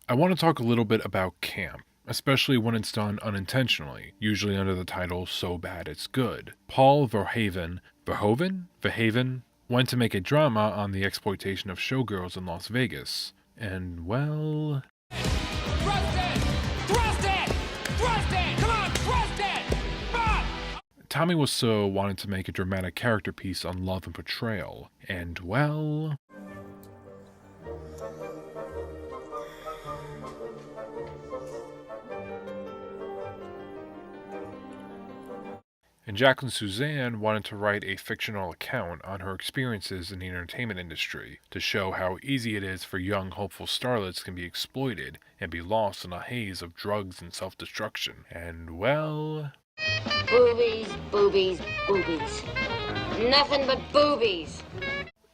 I want to talk a little bit about camp, especially when it's done unintentionally, usually under the title So Bad It's Good. Paul Verhoeven went to make a drama on the exploitation of showgirls in Las Vegas. And well, Thrust it! Thrust it! Thrust it! Come on, thrust it! Fuck! Tommy Wiseau wanted to make a dramatic character piece on love and portrayal. And well, and Jacqueline Suzanne wanted to write a fictional account on her experiences in the entertainment industry to show how easy it is for young, hopeful starlets can be exploited and be lost in a haze of drugs and self destruction. And well, Boobies, boobies, boobies. Nothing but boobies.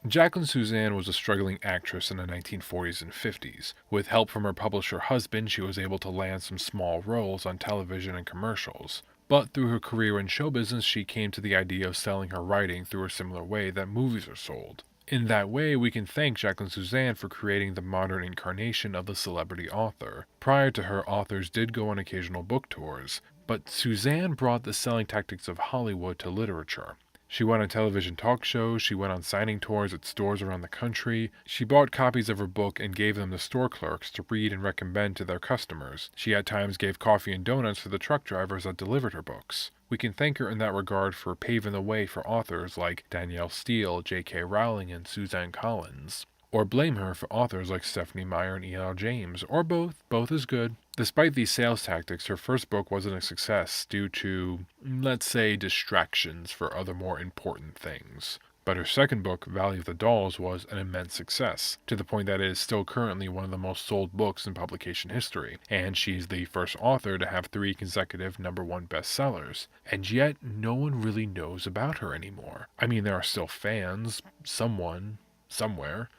Jacqueline Suzanne was a struggling actress in the 1940s and 50s. With help from her publisher husband, she was able to land some small roles on television and commercials. But through her career in show business, she came to the idea of selling her writing through a similar way that movies are sold. In that way, we can thank Jacqueline Suzanne for creating the modern incarnation of the celebrity author. Prior to her, authors did go on occasional book tours, but Suzanne brought the selling tactics of Hollywood to literature. She went on television talk shows, she went on signing tours at stores around the country, she bought copies of her book and gave them to store clerks to read and recommend to their customers. She at times gave coffee and donuts to the truck drivers that delivered her books. We can thank her in that regard for paving the way for authors like Danielle Steele, J.K. Rowling, and Suzanne Collins. Or blame her for authors like Stephenie Meyer and E.L. James, or both. Both is good. Despite these sales tactics, her first book wasn't a success due to, let's say, distractions for other more important things. But her second book, Valley of the Dolls, was an immense success, to the point that it is still currently one of the most sold books in publication history, and she's the first author to have 3 consecutive #1 bestsellers. And yet, no one really knows about her anymore. I mean, there are still fans, someone, somewhere.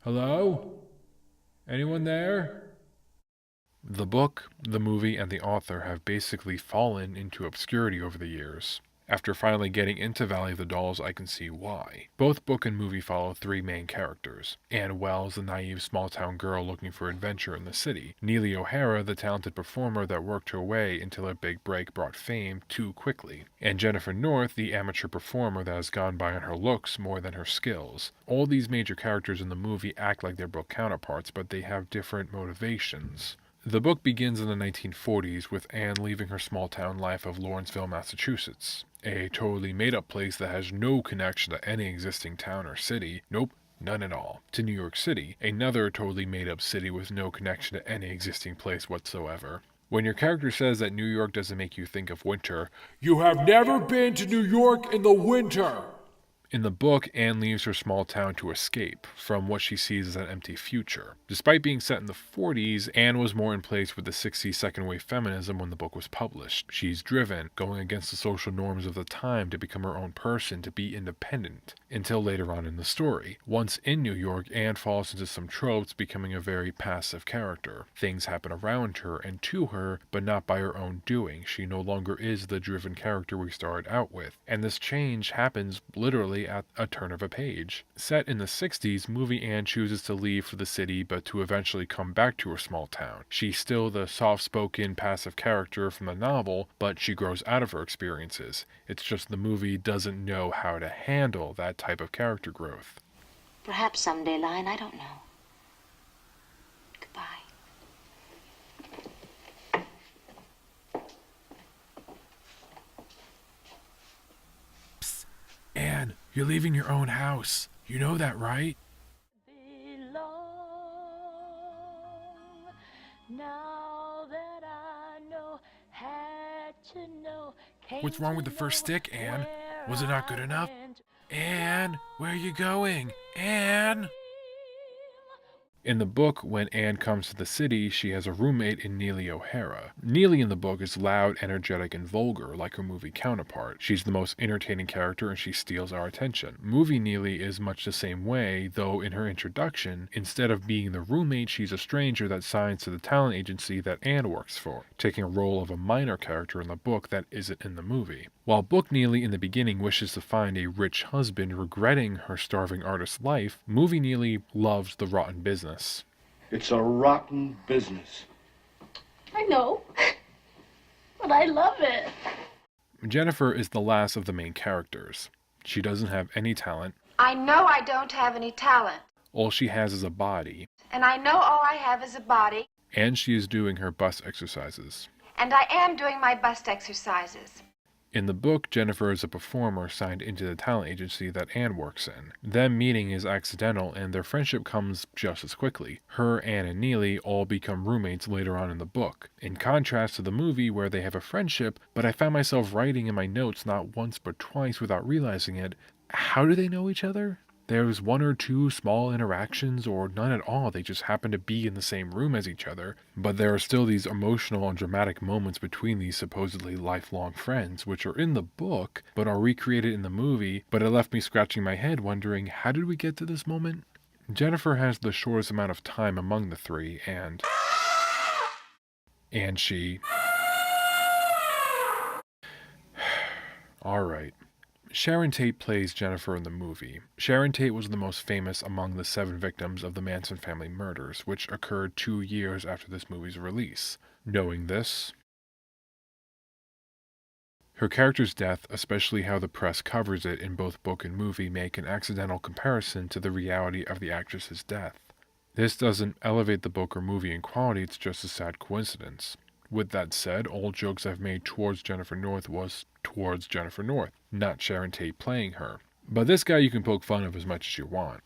Hello? Anyone there? The book, the movie, and the author have basically fallen into obscurity over the years. After finally getting into Valley of the Dolls, I can see why. Both book and movie follow 3 main characters. Anne Wells, the naive small-town girl looking for adventure in the city. Neely O'Hara, the talented performer that worked her way until her big break brought fame too quickly. And Jennifer North, the amateur performer that has gone by on her looks more than her skills. All these major characters in the movie act like their book counterparts, but they have different motivations. The book begins in the 1940s with Anne leaving her small-town life of Lawrenceville, Massachusetts, a totally made-up place that has no connection to any existing town or city. Nope, none at all. To New York City, another totally made-up city with no connection to any existing place whatsoever. When your character says that New York doesn't make you think of winter, you have never been to New York in the winter! In the book, Anne leaves her small town to escape from what she sees as an empty future. Despite being set in the 40s, Anne was more in place with the 60s second wave feminism when the book was published. She's driven, going against the social norms of the time to become her own person, to be independent, until later on in the story. Once in New York, Anne falls into some tropes, becoming a very passive character. Things happen around her and to her, but not by her own doing. She no longer is the driven character we started out with. And this change happens literally at a turn of a page. Set in the 60s, movie Anne chooses to leave for the city but to eventually come back to her small town. She's still the soft-spoken, passive character from the novel, but she grows out of her experiences. It's just the movie doesn't know how to handle that type of character growth. Perhaps someday, Lion, I don't know. Goodbye. Anne, you're leaving your own house. You know that, right? Now that I know, had to know. What's wrong with the first stick, Anne? Was it not good enough? Anne, where are you going? Anne! In the book, when Anne comes to the city, she has a roommate in Neely O'Hara. Neely in the book is loud, energetic, and vulgar, like her movie counterpart. She's the most entertaining character and she steals our attention. Movie Neely is much the same way, though in her introduction, instead of being the roommate, she's a stranger that signs to the talent agency that Anne works for, taking a role of a minor character in the book that isn't in the movie. While Book Neely in the beginning wishes to find a rich husband regretting her starving artist's life, Movie Neely loves the rotten business. It's a rotten business. I know, but I love it. Jennifer is the last of the main characters. She doesn't have any talent. I know I don't have any talent. All she has is a body. And I know all I have is a body. And she is doing her bust exercises. And I am doing my bust exercises. In the book, Jennifer is a performer signed into the talent agency that Anne works in. Them meeting is accidental and their friendship comes just as quickly. Her, Anne, and Neely all become roommates later on in the book. In contrast to the movie where they have a friendship, but I found myself writing in my notes not once but twice without realizing it, how do they know each other? There's one or two small interactions or none at all, they just happen to be in the same room as each other, but there are still these emotional and dramatic moments between these supposedly lifelong friends, which are in the book, but are recreated in the movie, but it left me scratching my head wondering, how did we get to this moment? Jennifer has the shortest amount of time among the three, and she... Alright. Sharon Tate plays Jennifer in the movie. Sharon Tate was the most famous among the 7 victims of the Manson family murders, which occurred 2 years after this movie's release. Knowing this, her character's death, especially how the press covers it in both book and movie, make an accidental comparison to the reality of the actress's death. This doesn't elevate the book or movie in quality, it's just a sad coincidence. With that said, all jokes I've made towards Jennifer North was towards Jennifer North, not Sharon Tate playing her. But this guy you can poke fun of as much as you want.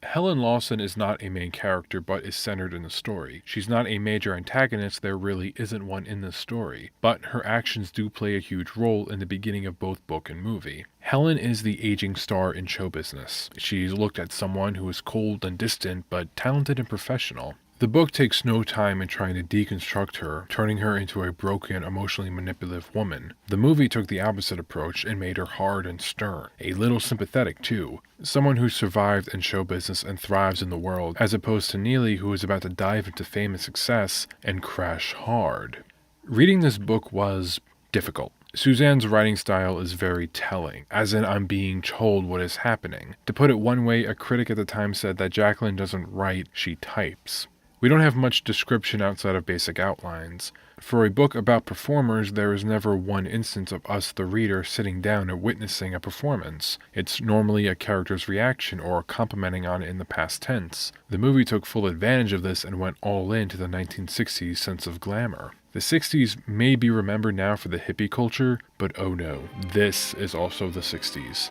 Helen Lawson is not a main character but is centered in the story. She's not a major antagonist, there really isn't one in this story, but her actions do play a huge role in the beginning of both book and movie. Helen is the aging star in show business. She's looked at someone who is cold and distant but talented and professional. The book takes no time in trying to deconstruct her, turning her into a broken, emotionally manipulative woman. The movie took the opposite approach and made her hard and stern, a little sympathetic too. Someone who survived in show business and thrives in the world, as opposed to Neely who is about to dive into fame and success and crash hard. Reading this book was difficult. Suzanne's writing style is very telling, as in I'm being told what is happening. To put it one way, a critic at the time said that Jacqueline doesn't write, she types. We don't have much description outside of basic outlines. For a book about performers, there is never one instance of us, the reader, sitting down and witnessing a performance. It's normally a character's reaction or commenting on it in the past tense. The movie took full advantage of this and went all into the 1960s sense of glamour. The 60s may be remembered now for the hippie culture, but oh no, this is also the 60s.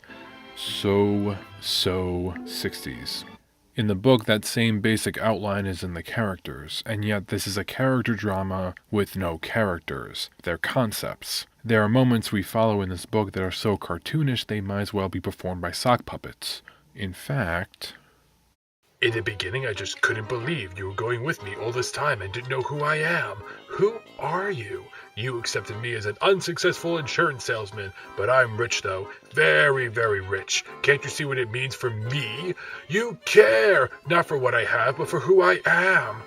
So 60s. In the book, that same basic outline is in the characters, and yet this is a character drama with no characters. They're concepts. There are moments we follow in this book that are so cartoonish they might as well be performed by sock puppets. In fact... In the beginning, I just couldn't believe you were going with me all this time and didn't know who I am. Who are you? You accepted me as an unsuccessful insurance salesman, but I'm rich though. Very, very rich. Can't you see what it means for me? You care, not for what I have, but for who I am.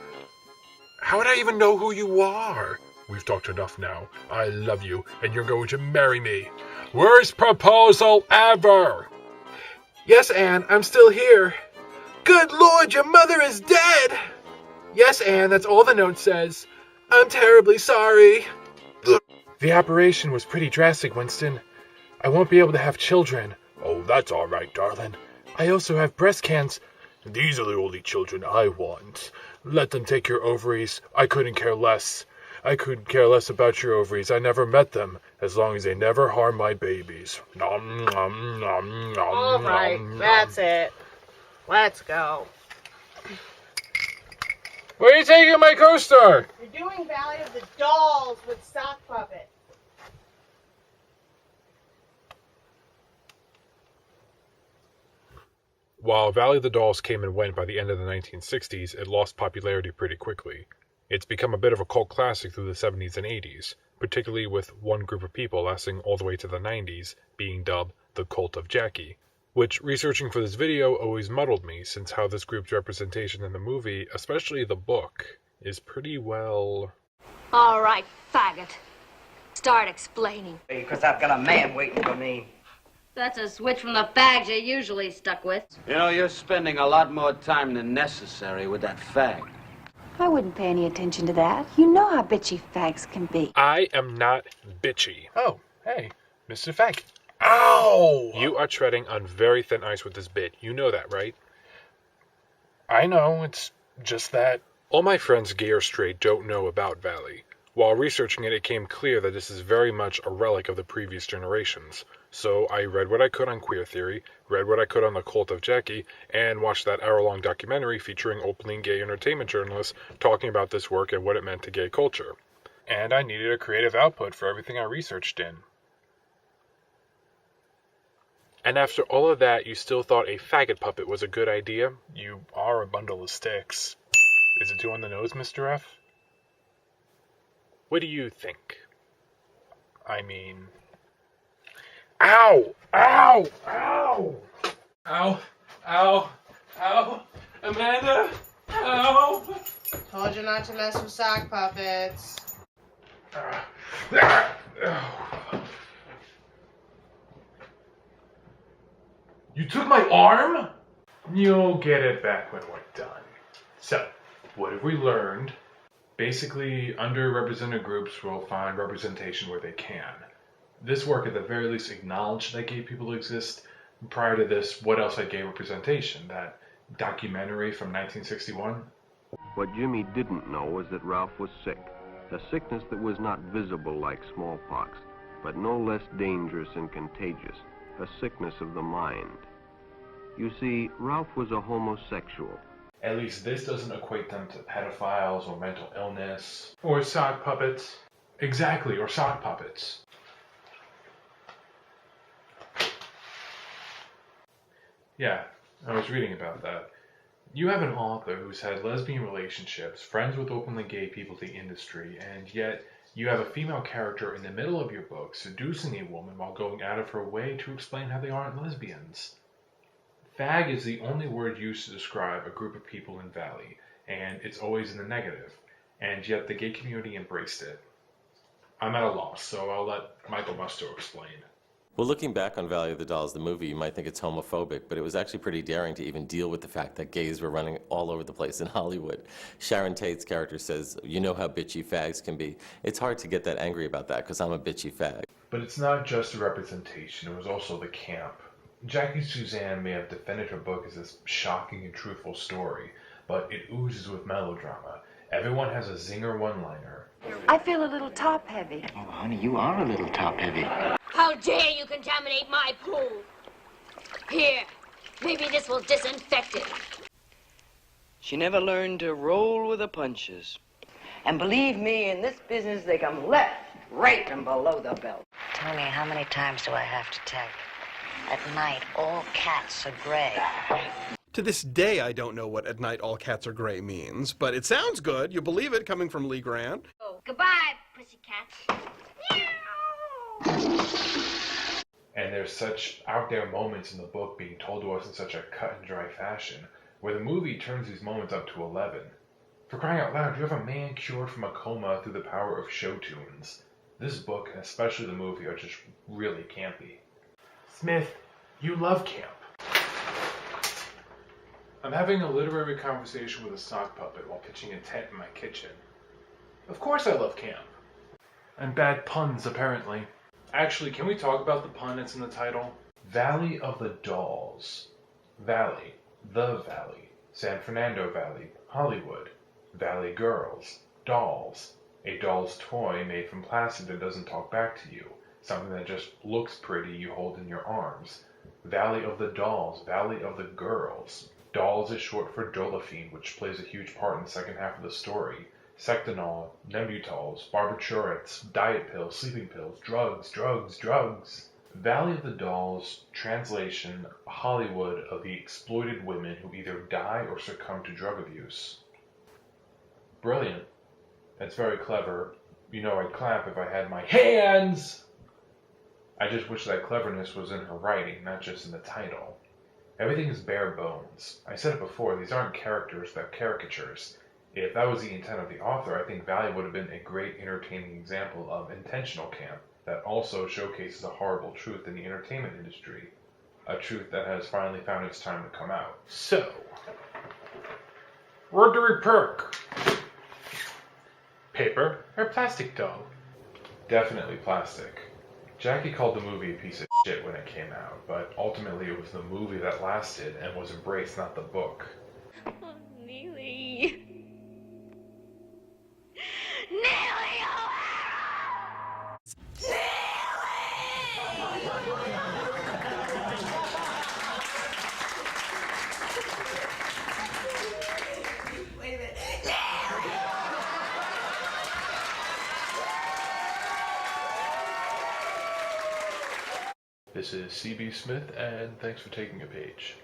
How would I even know who you are? We've talked enough now. I love you, and you're going to marry me. Worst proposal ever! Yes, Anne, I'm still here. Good Lord, your mother is dead! Yes, Anne, that's all the note says. I'm terribly sorry. The operation was pretty drastic, Winston. I won't be able to have children. Oh, that's all right, darling. I also have breast cancer. These are the only children I want. Let them take your ovaries. I couldn't care less. I couldn't care less about your ovaries. I never met them, as long as they never harm my babies. Nom, nom, nom, nom, all right, nom, that's nom. it. Let's go. Where are you taking my co-star? You're doing Valley of the Dolls with sock puppets. While Valley of the Dolls came and went by the end of the 1960s, it lost popularity pretty quickly. It's become a bit of a cult classic through the 70s and 80s, particularly with one group of people lasting all the way to the 90s, being dubbed the Cult of Jackie. Which, researching for this video, always muddled me, since how this group's representation in the movie, especially the book, is pretty well... All right, faggot. Start explaining. Because I've got a man waiting for me. That's a switch from the fags you're usually stuck with. You know, you're spending a lot more time than necessary with that fag. I wouldn't pay any attention to that. You know how bitchy fags can be. I am not bitchy. Oh, hey, Mr. Fag. Ow! You are treading on very thin ice with this bit. You know that, right? I know, it's just that. All my friends, gay or straight, don't know about Valley. While researching it, it came clear that this is very much a relic of the previous generations. So I read what I could on queer theory, read what I could on the cult of Jackie, and watched that hour-long documentary featuring openly gay entertainment journalists talking about this work and what it meant to gay culture. And I needed a creative output for everything I researched in. And after all of that, you still thought a faggot puppet was a good idea? You are a bundle of sticks. Is it too on the nose, Mr. F? What do you think? I mean... Ow! Ow! Ow! Ow! Ow! Ow! Amanda! Ow! Told you not to mess with sock puppets. You took my arm? You'll get it back when we're done. So, what have we learned? Basically, underrepresented groups will find representation where they can. This work at the very least acknowledged that gay people exist. Prior to this, what else had gay representation? That documentary from 1961? What Jimmy didn't know was that Ralph was sick. A sickness that was not visible like smallpox, but no less dangerous and contagious. A sickness of the mind. You see, Ralph was a homosexual. At least this doesn't equate them to pedophiles or mental illness. Or sock puppets. Exactly, or sock puppets. Yeah, I was reading about that. You have an author who's had lesbian relationships, friends with openly gay people in the industry, and yet you have a female character in the middle of your book seducing a woman while going out of her way to explain how they aren't lesbians. Fag is the only word used to describe a group of people in Valley, and it's always in the negative, and yet the gay community embraced it. I'm at a loss, so I'll let Michael Musto explain. Well, looking back on Valley of the Dolls, the movie, you might think it's homophobic, but it was actually pretty daring to even deal with the fact that gays were running all over the place in Hollywood. Sharon Tate's character says, you know how bitchy fags can be. It's hard to get that angry about that, because I'm a bitchy fag. But it's not just the representation, it was also the camp. Jackie Suzanne may have defended her book as this shocking and truthful story, but it oozes with melodrama. Everyone has a zinger one-liner. I feel a little top-heavy. Oh, honey, you are a little top-heavy. How dare you contaminate my pool? Here, maybe this will disinfect it. She never learned to roll with the punches. And believe me, in this business, they come left, right, and below the belt. Tony, how many times do I have to tell you? At night, all cats are gray. To this day, I don't know what "At Night All Cats Are Gray" means, but it sounds good. You believe it coming from Lee Grant. Oh, goodbye, pussycat. And there's such out there moments in the book being told to us in such a cut and dry fashion, where the movie turns these moments up to 11. For crying out loud, you have a man cured from a coma through the power of show tunes. This book, and especially the movie, are just really campy. Smith, you love camp. I'm having a literary conversation with a sock puppet while pitching a tent in my kitchen. Of course I love camp. And bad puns, apparently. Actually, can we talk about the pun that's in the title? Valley of the Dolls. Valley. The Valley. San Fernando Valley. Hollywood. Valley Girls. Dolls. A doll's toy made from plastic that doesn't talk back to you. Something that just looks pretty you hold in your arms. Valley of the Dolls. Valley of the Girls. Dolls is short for Dolafine, which plays a huge part in the second half of the story. Sectinol, Nembutols, barbiturates, diet pills, sleeping pills, drugs, drugs, drugs. Valley of the Dolls, translation, Hollywood of the exploited women who either die or succumb to drug abuse. Brilliant. That's very clever. You know I'd clap if I had my hands! I just wish that cleverness was in her writing, not just in the title. Everything is bare bones. I said it before, these aren't characters, they're caricatures. If that was the intent of the author, I think Valley would have been a great entertaining example of intentional camp that also showcases a horrible truth in the entertainment industry. A truth that has finally found its time to come out. So, what do we pick? Paper or plastic doll? Definitely plastic. Jackie called the movie a piece of shit when it came out, but ultimately it was the movie that lasted and was embraced, not the book. Oh, Neely. Neely O'Hara! Wait a minute. This is C.B. Smith, and thanks for taking a page.